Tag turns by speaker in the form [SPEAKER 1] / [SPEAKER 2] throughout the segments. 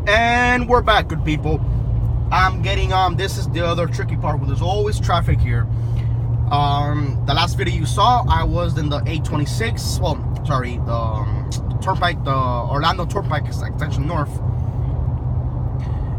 [SPEAKER 1] And we're back, good people. I'm getting this is the other tricky part where there's always traffic here. The last video you saw, I was in the 826, well, sorry, the Turnpike, the Orlando Turnpike extension north.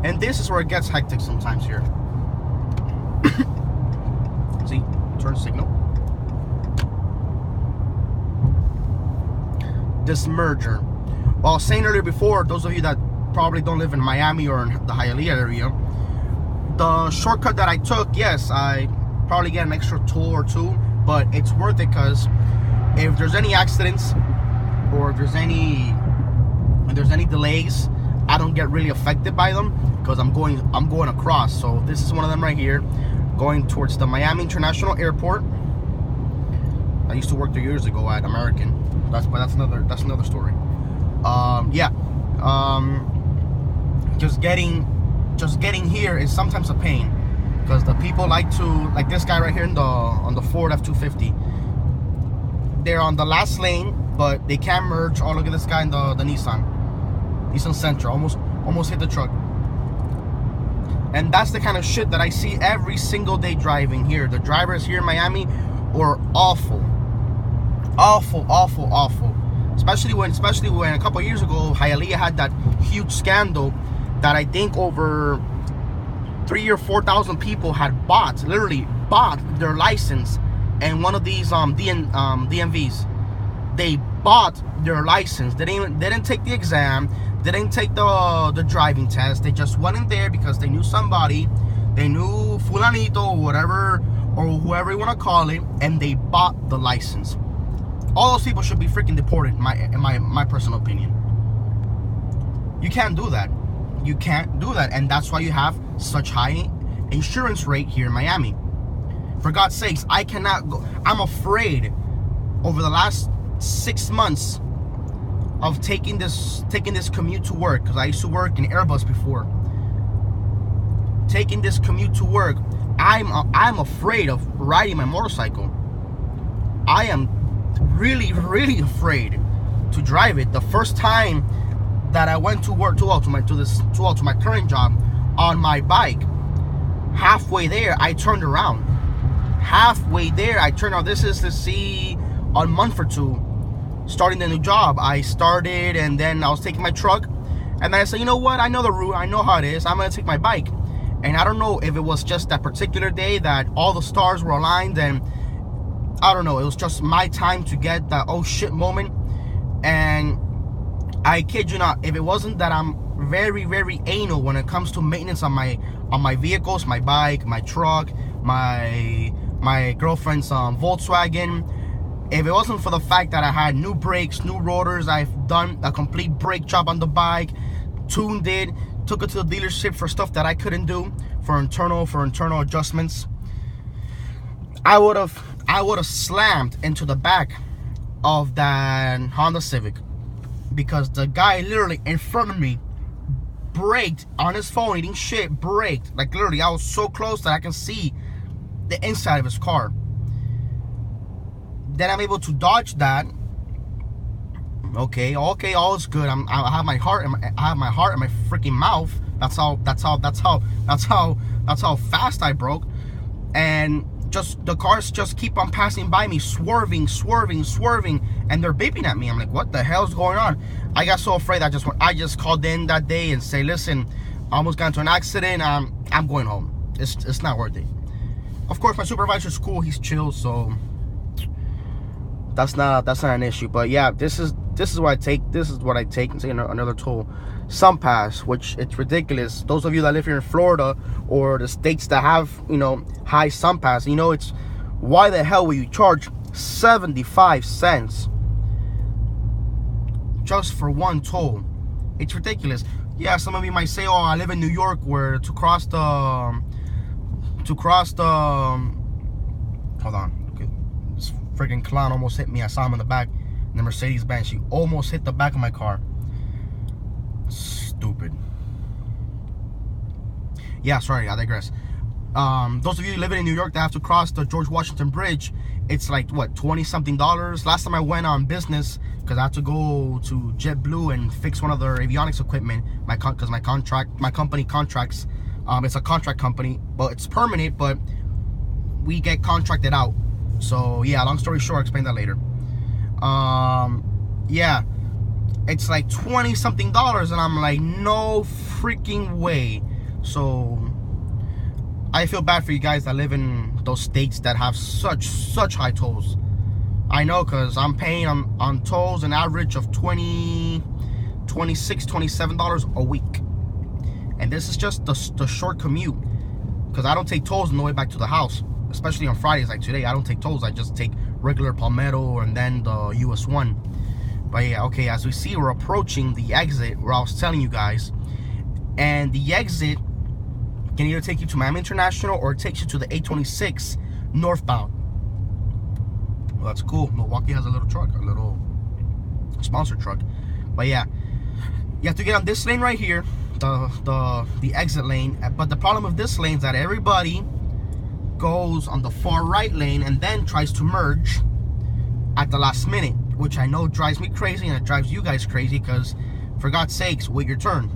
[SPEAKER 1] And this is where it gets hectic sometimes here. See, turn signal. This merger. Well, I was saying earlier before, those of you that probably don't live in Miami or in the Hialeah area, the shortcut that I took, yes, I probably get an extra toll or two, but it's worth it because if there's any accidents or if there's any delays, I don't get really affected by them because I'm going across. So this is one of them right here, going towards the Miami International Airport. I used to work there years ago at American. That's another story. Just getting here is sometimes a pain because the people like this guy right here on the Ford F-250. They're on the last lane, but they can't merge. Oh, look at this guy in the Nissan Sentra, almost hit the truck. And that's the kind of shit that I see every single day driving here. The drivers here in Miami are awful. Especially when a couple of years ago Hialeah had that huge scandal that I think over 3,000 or 4,000 people had literally bought their license, and one of these DMVs, they bought their license. They didn't take the exam, they didn't take the driving test. They just went in there because they knew somebody, they knew fulanito or whatever, or whoever you want to call it, and they bought the license. All those people should be freaking deported, in my personal opinion. You can't do that. You can't do that, and that's why you have such high insurance rate here in Miami. For God's sakes, I cannot go. I'm afraid over the last 6 months of taking this commute to work, because I used to work in Airbus before. Taking this commute to work, I'm afraid of riding my motorcycle. I am really afraid to drive it. The first time that I went to work to my current job on my bike, halfway there I turned around. This is to see a month or two starting the new job. I started, and then I was taking my truck, and then I said, you know what, I know the route, I know how it is, I'm gonna take my bike. And I don't know if it was just that particular day that all the stars were aligned, and I don't know, it was just my time to get that oh shit moment. And I kid you not, if it wasn't that I'm very anal when it comes to maintenance on my vehicles, my bike, my truck, my girlfriend's Volkswagen, if it wasn't for the fact that I had new brakes, new rotors, I've done a complete brake job on the bike, tuned it, took it to the dealership for stuff that I couldn't do for internal adjustments, I would have slammed into the back of that Honda Civic, because the guy literally in front of me braked on his phone, eating shit, braked. Like literally, I was so close that I can see the inside of his car. Then I'm able to dodge that. Okay, all is good. I have my heart in my freaking mouth. That's how fast I broke. And just the cars just keep on passing by me, swerving, and they're beeping at me. I'm like, what the hell's going on? I got so afraid I just called in that day and say, listen, I almost got into an accident. I'm going home. It's not worth it. Of course, my supervisor's cool. He's chill, so that's not an issue. But yeah, this is what I take. This is what I take and take another toll. SunPass, which it's ridiculous. Those of you that live here in Florida or the states that have, high SunPass, it's why the hell will you charge 75 cents just for one toll? It's ridiculous. Yeah, some of you might say, oh, I live in New York, where to cross the hold on, okay. This freaking clown almost hit me. I saw him in the back in the Mercedes-Benz. She almost hit the back of my car. Stupid. Yeah, sorry, I digress. Those of you living in New York that have to cross the George Washington Bridge, it's like what, $20-something. Last time I went on business, because I had to go to JetBlue and fix one of their avionics equipment. Because my company contracts. It's a contract company, but it's permanent. But we get contracted out. So yeah, long story short, I'll explain that later. Yeah, it's like $20-something, and I'm like, no freaking way. So I feel bad for you guys that live in those states that have such high tolls. I know, because I'm paying on tolls an average of $26, $27 a week. And this is just the short commute, because I don't take tolls on the way back to the house. Especially on Fridays like today, I don't take tolls. I just take regular Palmetto and then the US 1. But yeah, okay, as we see, we're approaching the exit where I was telling you guys. And the exit can either take you to Miami International or it takes you to the 826 northbound. Well, that's cool. Milwaukee has a little truck, a little sponsored truck. But yeah, you have to get on this lane right here, the exit lane. But the problem with this lane is that everybody goes on the far right lane and then tries to merge at the last minute, which I know drives me crazy, and it drives you guys crazy, because for God's sakes, wait your turn.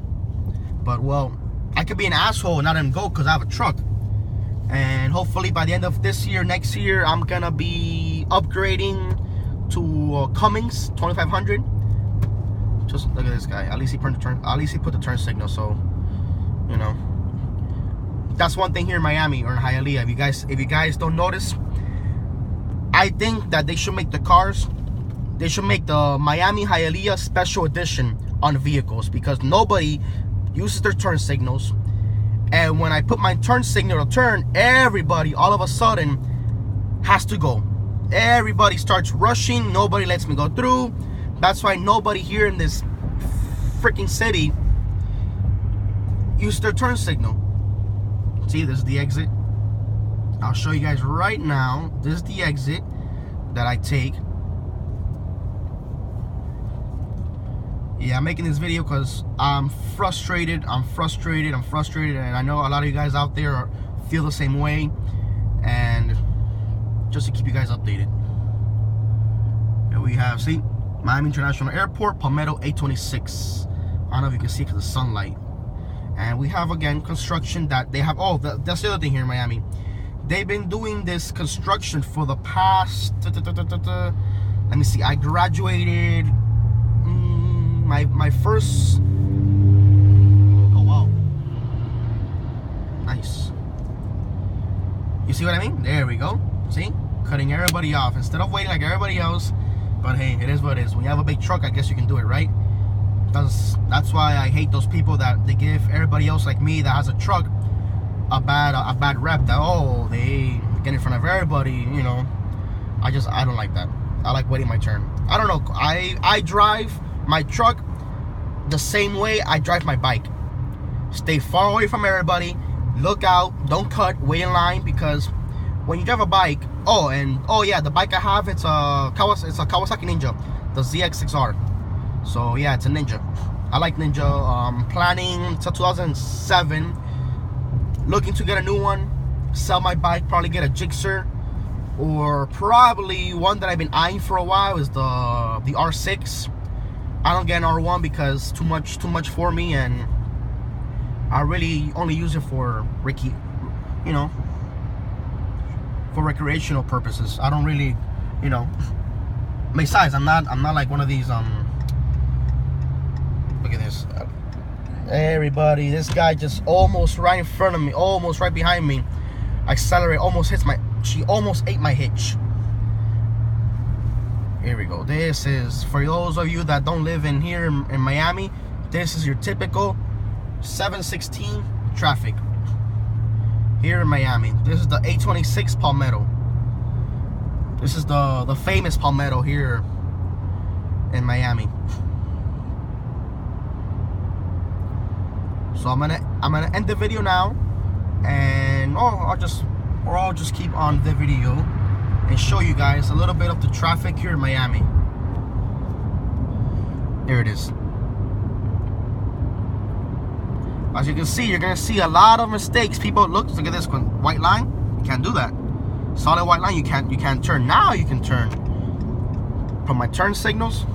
[SPEAKER 1] But well, I could be an asshole and not let him go because I have a truck. And hopefully by the end of this year, next year, I'm gonna be upgrading to Cummins 2500. Just look at this guy. At least he put the turn signal, so you know. That's one thing here in Miami or in Hialeah. If you guys don't notice, I think that they should make the cars. They should make the Miami Hialeah Special Edition on vehicles, because nobody uses their turn signals. And when I put my turn signal to turn, everybody all of a sudden has to go. Everybody starts rushing. Nobody lets me go through. That's why nobody here in this freaking city uses their turn signal. See, this is the exit. I'll show you guys right now. This is the exit that I take. Yeah, I'm making this video because I'm frustrated. And I know a lot of you guys out there feel the same way. And just to keep you guys updated. Here we have, see, Miami International Airport, Palmetto 826. I don't know if you can see because of the sunlight. And we have, again, construction that they have. Oh, that's the other thing here in Miami. They've been doing this construction for the past, let me see, I graduated my first, oh wow, nice. You see what I mean? There we go. See, cutting everybody off instead of waiting like everybody else. But hey, it is what it is. When you have a big truck, I guess you can do it, right? That's why I hate those people that they give everybody else like me that has a truck a bad rep, that oh, they get in front of everybody, you know. I don't like that. I like waiting my turn. I don't know, I drive my truck the same way I drive my bike. Stay far away from everybody, look out, don't cut, wait in line, because when you drive a bike, oh yeah, the bike I have, it's a Kawasaki Ninja, the ZX6R. So yeah, it's a Ninja. I like Ninja. Planning, it's a 2007. Looking to get a new one, sell my bike, probably get a Gixxer, or probably one that I've been eyeing for a while is the R6. I don't get an R1 because too much for me, and I really only use it for you know, for recreational purposes. I don't really, you know. Besides, I'm not like one of these look at this. Everybody, this guy just almost right in front of me, almost right behind me. Accelerate, almost hits she almost ate my hitch. Here we go. This is, for those of you that don't live in here in Miami, this is your typical 716 traffic here in Miami. This is the 826 Palmetto. This is the famous Palmetto here in Miami. So I'm gonna end the video now, and I'll just keep on the video and show you guys a little bit of the traffic here in Miami. There it is. As you can see, you're gonna see a lot of mistakes. People, look at this one, white line. You can't do that. Solid white line, you can't turn. Now you can turn. Put my turn signals.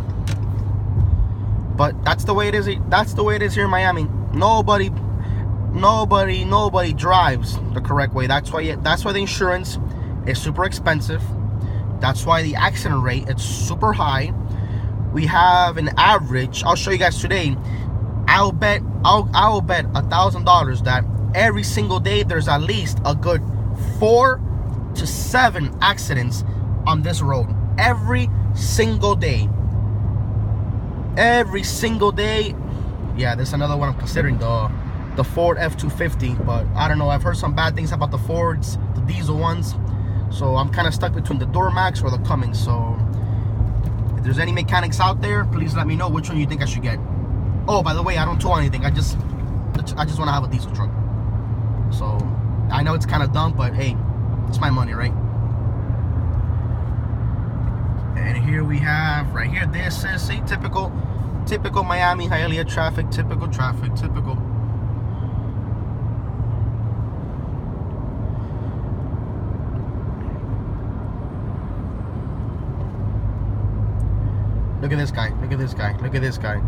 [SPEAKER 1] But that's the way it is. That's the way it is here in Miami. Nobody drives the correct way. That's why the insurance is super expensive. That's why the accident rate is super high. We have an average. I'll show you guys today. I'll bet $1,000 that every single day there's at least a good 4 to 7 accidents on this road. Every single day. Every single day. Yeah, there's another one I'm considering, the Ford F-250, but I don't know. I've heard some bad things about the Fords, the diesel ones. So I'm kind of stuck between the Duramax or the Cummins. So if there's any mechanics out there, please let me know which one you think I should get. Oh, by the way, I don't tow anything. I just want to have a diesel truck. So I know it's kind of dumb, but hey, it's my money, right? And here we have right here. This is see, typical Miami Hialeah traffic. Typical. Look at this guy. Look at this guy. Look at this guy.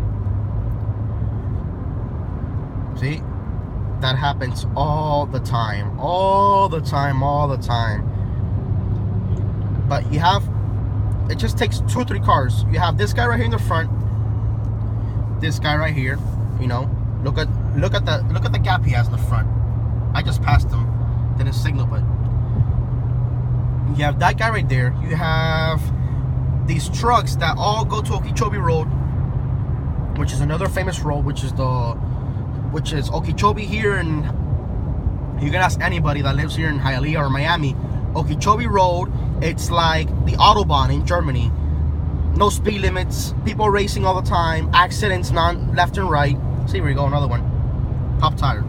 [SPEAKER 1] See? That happens all the time. All the time. All the time. But you have... It just takes 2 or 3 cars. You have this guy right here in the front. This guy right here. You know? Look at the gap he has in the front. I just passed him. Didn't signal, but... You have that guy right there. You have... these trucks that all go to Okeechobee Road, which is another famous road, which is Okeechobee here, and you can ask anybody that lives here in Hialeah or Miami. Okeechobee Road, it's like the Autobahn in Germany. No speed limits, people racing all the time, accidents none left and right. See, where you go, another one. Pop tire.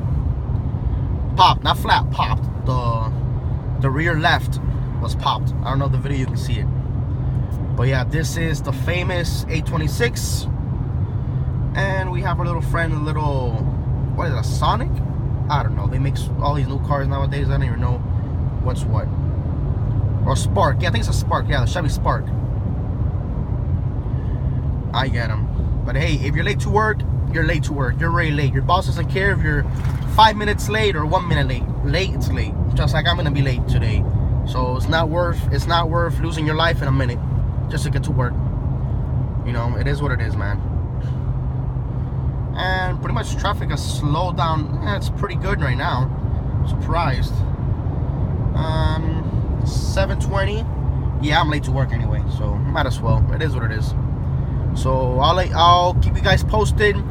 [SPEAKER 1] Popped, not flat, popped. The rear left was popped. I don't know the video, you can see it. But yeah, this is the famous 826. And we have our little friend, what is it, a Sonic? I don't know. They make all these new cars nowadays. I don't even know what's what. Or Spark. Yeah, I think it's a Spark. Yeah, the Chevy Spark. I get them. But hey, if you're late to work, you're late to work. You're really late. Your boss doesn't care if you're 5 minutes late or 1 minute late. Late, it's late. Just like I'm gonna be late today. So it's not worth losing your life in a minute just to get to work. You know, it is what it is, man. And pretty much traffic has slowed down. It's pretty good right now. Surprised. 7:20. Yeah, I'm late to work anyway, so might as well. It is what it is. So I'll keep you guys posted.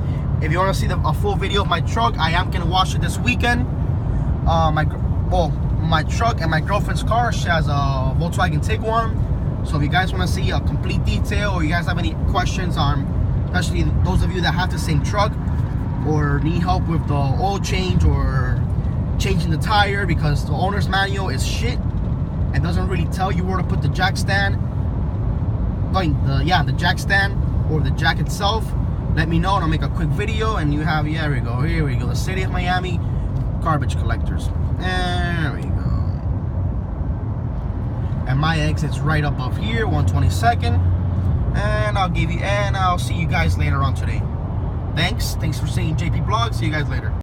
[SPEAKER 1] If you want to see a full video of my truck, I am gonna wash it this weekend. My truck and my girlfriend's car, she has a Volkswagen Tiguan. So if you guys want to see a complete detail, or you guys have any questions on, especially those of you that have the same truck, or need help with the oil change or changing the tire, because the owner's manual is shit and doesn't really tell you where to put the jack stand, the jack stand or the jack itself, let me know and I'll make a quick video. And you have, here we go, the City of Miami garbage collectors. There we go. And my exit's right above here, 122nd. And I'll see you guys later on today. Thanks for seeing JP Vlog. See you guys later.